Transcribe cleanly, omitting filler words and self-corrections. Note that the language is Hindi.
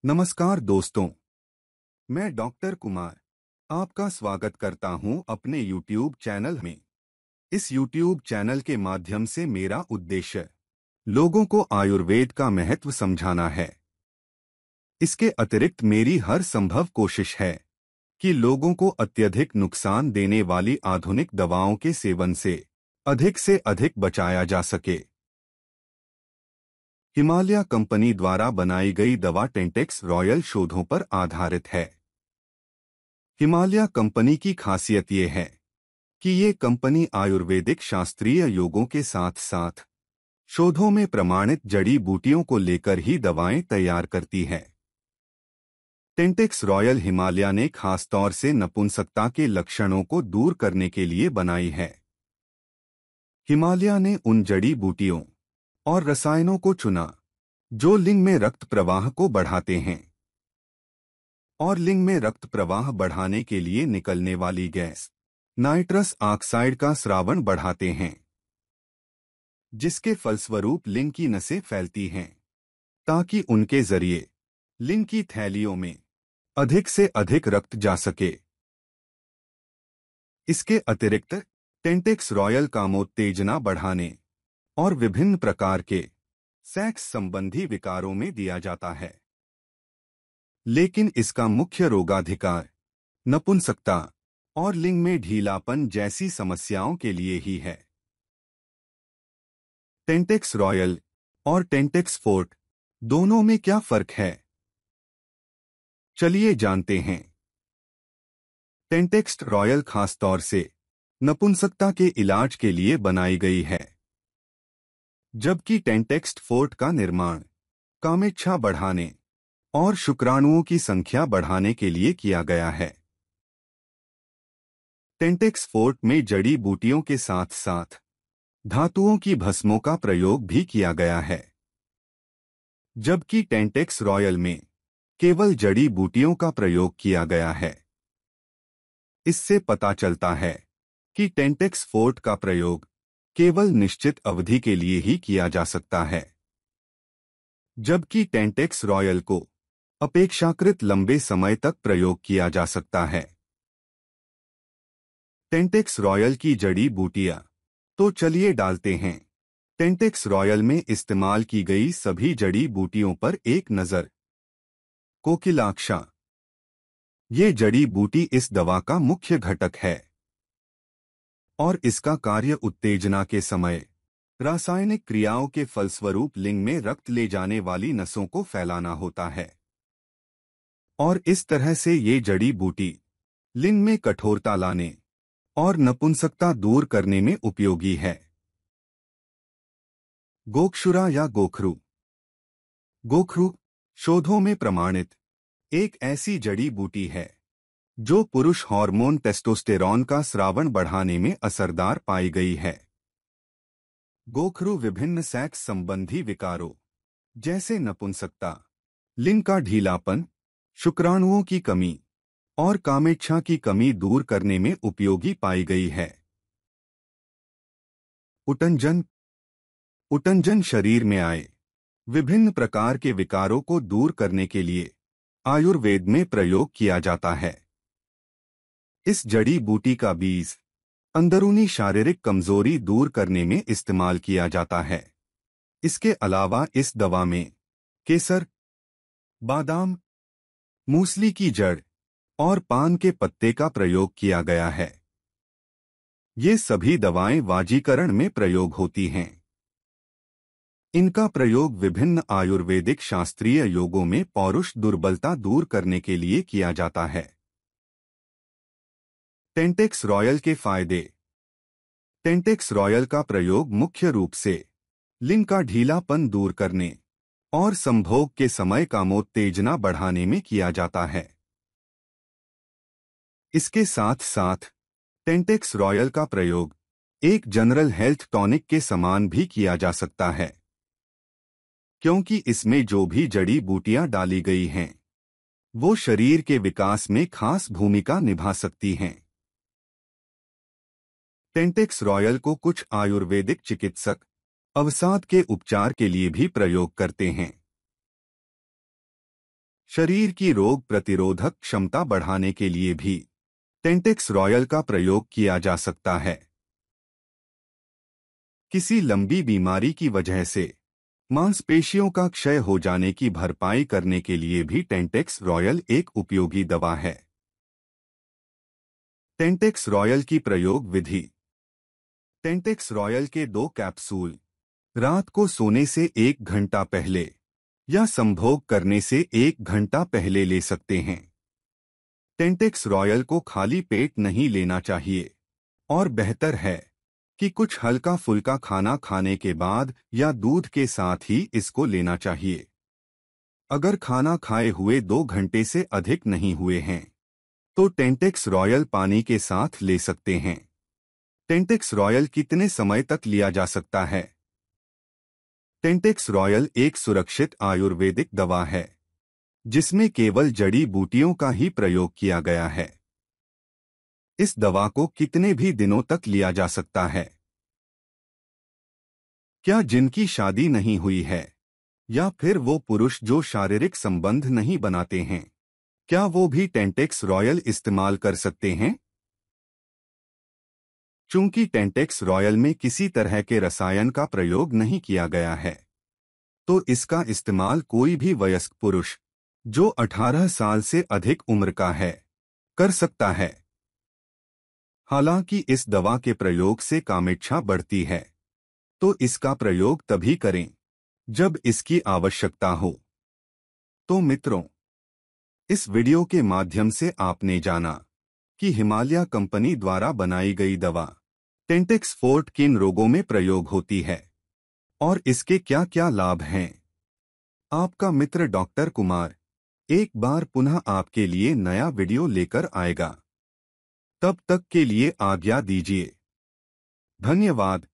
नमस्कार दोस्तों, मैं डॉक्टर कुमार आपका स्वागत करता हूं अपने YouTube चैनल में। इस YouTube चैनल के माध्यम से मेरा उद्देश्य लोगों को आयुर्वेद का महत्व समझाना है। इसके अतिरिक्त मेरी हर संभव कोशिश है कि लोगों को अत्यधिक नुकसान देने वाली आधुनिक दवाओं के सेवन से अधिक बचाया जा सके। हिमालय कंपनी द्वारा बनाई गई दवा टेंटेक्स रॉयल शोधों पर आधारित है। हिमालय कंपनी की खासियत ये है कि ये कंपनी आयुर्वेदिक शास्त्रीय योगों के साथ साथ शोधों में प्रमाणित जड़ी बूटियों को लेकर ही दवाएं तैयार करती है। टेंटेक्स रॉयल हिमालय ने खासतौर से नपुंसकता के लक्षणों को दूर करने के लिए बनाई है। हिमालय ने उन जड़ी बूटियों और रसायनों को चुना जो लिंग में रक्त प्रवाह को बढ़ाते हैं और लिंग में रक्त प्रवाह बढ़ाने के लिए निकलने वाली गैस नाइट्रस ऑक्साइड का स्रावन बढ़ाते हैं, जिसके फलस्वरूप लिंग की नसें फैलती हैं ताकि उनके जरिए लिंग की थैलियों में अधिक से अधिक रक्त जा सके। इसके अतिरिक्त टेंटेक्स रॉयल कामोत्तेजना बढ़ाने और विभिन्न प्रकार के सेक्स संबंधी विकारों में दिया जाता है, लेकिन इसका मुख्य रोगाधिकार नपुंसकता और लिंग में ढीलापन जैसी समस्याओं के लिए ही है। टेंटेक्स रॉयल और टेंटेक्स फोर्ट दोनों में क्या फर्क है, चलिए जानते हैं। टेंटेक्स रॉयल खासतौर से नपुंसकता के इलाज के लिए बनाई गई है, जबकि टेंटेक्स फोर्ट का निर्माण कामेच्छा बढ़ाने और शुक्राणुओं की संख्या बढ़ाने के लिए किया गया है। टेंटेक्स फोर्ट में जड़ी बूटियों के साथ साथ धातुओं की भस्मों का प्रयोग भी किया गया है, जबकि टेंटेक्स रॉयल में केवल जड़ी बूटियों का प्रयोग किया गया है। इससे पता चलता है कि टेंटेक्स फोर्ट का प्रयोग केवल निश्चित अवधि के लिए ही किया जा सकता है, जबकि टेंटेक्स रॉयल को अपेक्षाकृत लंबे समय तक प्रयोग किया जा सकता है। टेंटेक्स रॉयल की जड़ी बूटियां तो चलिए डालते हैं टेंटेक्स रॉयल में इस्तेमाल की गई सभी जड़ी बूटियों पर एक नज़र। कोकिलाक्षा, ये जड़ी बूटी इस दवा का मुख्य घटक है और इसका कार्य उत्तेजना के समय रासायनिक क्रियाओं के फलस्वरूप लिंग में रक्त ले जाने वाली नसों को फैलाना होता है और इस तरह से ये जड़ी बूटी लिंग में कठोरता लाने और नपुंसकता दूर करने में उपयोगी है। गोक्षुरा या गोखरू। गोखरू शोधों में प्रमाणित एक ऐसी जड़ी बूटी है जो पुरुष हार्मोन टेस्टोस्टेरॉन का स्रावन बढ़ाने में असरदार पाई गई है। गोखरू विभिन्न सेक्स संबंधी विकारों जैसे नपुंसकता, लिंग का ढीलापन, शुक्राणुओं की कमी और कामेच्छा की कमी दूर करने में उपयोगी पाई गई है। उटंजन। उटंजन शरीर में आए विभिन्न प्रकार के विकारों को दूर करने के लिए आयुर्वेद में प्रयोग किया जाता है। इस जड़ी बूटी का बीज अंदरूनी शारीरिक कमजोरी दूर करने में इस्तेमाल किया जाता है। इसके अलावा इस दवा में केसर, बादाम, मूसली की जड़ और पान के पत्ते का प्रयोग किया गया है। ये सभी दवाएं वाजीकरण में प्रयोग होती हैं। इनका प्रयोग विभिन्न आयुर्वेदिक शास्त्रीय योगों में पौरुष दुर्बलता दूर करने के लिए किया जाता है। टेंटेक्स रॉयल के फायदे। टेंटेक्स रॉयल का प्रयोग मुख्य रूप से लिंग का ढीलापन दूर करने और संभोग के समय कामोत्तेजना बढ़ाने में किया जाता है। इसके साथ साथ टेंटेक्स रॉयल का प्रयोग एक जनरल हेल्थ टॉनिक के समान भी किया जा सकता है, क्योंकि इसमें जो भी जड़ी बूटियां डाली गई हैं वो शरीर के विकास में खास भूमिका निभा सकती हैं। टेंटेक्स रॉयल को कुछ आयुर्वेदिक चिकित्सक अवसाद के उपचार के लिए भी प्रयोग करते हैं। शरीर की रोग प्रतिरोधक क्षमता बढ़ाने के लिए भी टेंटेक्स रॉयल का प्रयोग किया जा सकता है। किसी लंबी बीमारी की वजह से मांसपेशियों का क्षय हो जाने की भरपाई करने के लिए भी टेंटेक्स रॉयल एक उपयोगी दवा है। टेंटेक्स रॉयल की प्रयोग विधि। टेंटेक्स रॉयल के 2 कैप्सूल रात को सोने से 1 घंटा पहले या संभोग करने से 1 घंटा पहले ले सकते हैं। टेंटेक्स रॉयल को खाली पेट नहीं लेना चाहिए और बेहतर है कि कुछ हल्का फुल्का खाना खाने के बाद या दूध के साथ ही इसको लेना चाहिए। अगर खाना खाए हुए 2 घंटे से अधिक नहीं हुए हैं तो टेंटेक्स रॉयल पानी के साथ ले सकते हैं। टेंटेक्स रॉयल कितने समय तक लिया जा सकता है? टेंटेक्स रॉयल एक सुरक्षित आयुर्वेदिक दवा है जिसमें केवल जड़ी बूटियों का ही प्रयोग किया गया है। इस दवा को कितने भी दिनों तक लिया जा सकता है? क्या जिनकी शादी नहीं हुई है या फिर वो पुरुष जो शारीरिक संबंध नहीं बनाते हैं, क्या वो भी टेंटेक्स रॉयल इस्तेमाल कर सकते हैं? चूंकि टेंटेक्स रॉयल में किसी तरह के रसायन का प्रयोग नहीं किया गया है, तो इसका इस्तेमाल कोई भी वयस्क पुरुष जो 18 साल से अधिक उम्र का है कर सकता है। हालांकि इस दवा के प्रयोग से कामेच्छा बढ़ती है, तो इसका प्रयोग तभी करें जब इसकी आवश्यकता हो। तो मित्रों, इस वीडियो के माध्यम से आपने जाना कि हिमालय कंपनी द्वारा बनाई गई दवा टेंटेक्स फोर्ट किन रोगों में प्रयोग होती है और इसके क्या क्या लाभ हैं। आपका मित्र डॉक्टर कुमार एक बार पुनः आपके लिए नया वीडियो लेकर आएगा। तब तक के लिए आज्ञा दीजिए। धन्यवाद।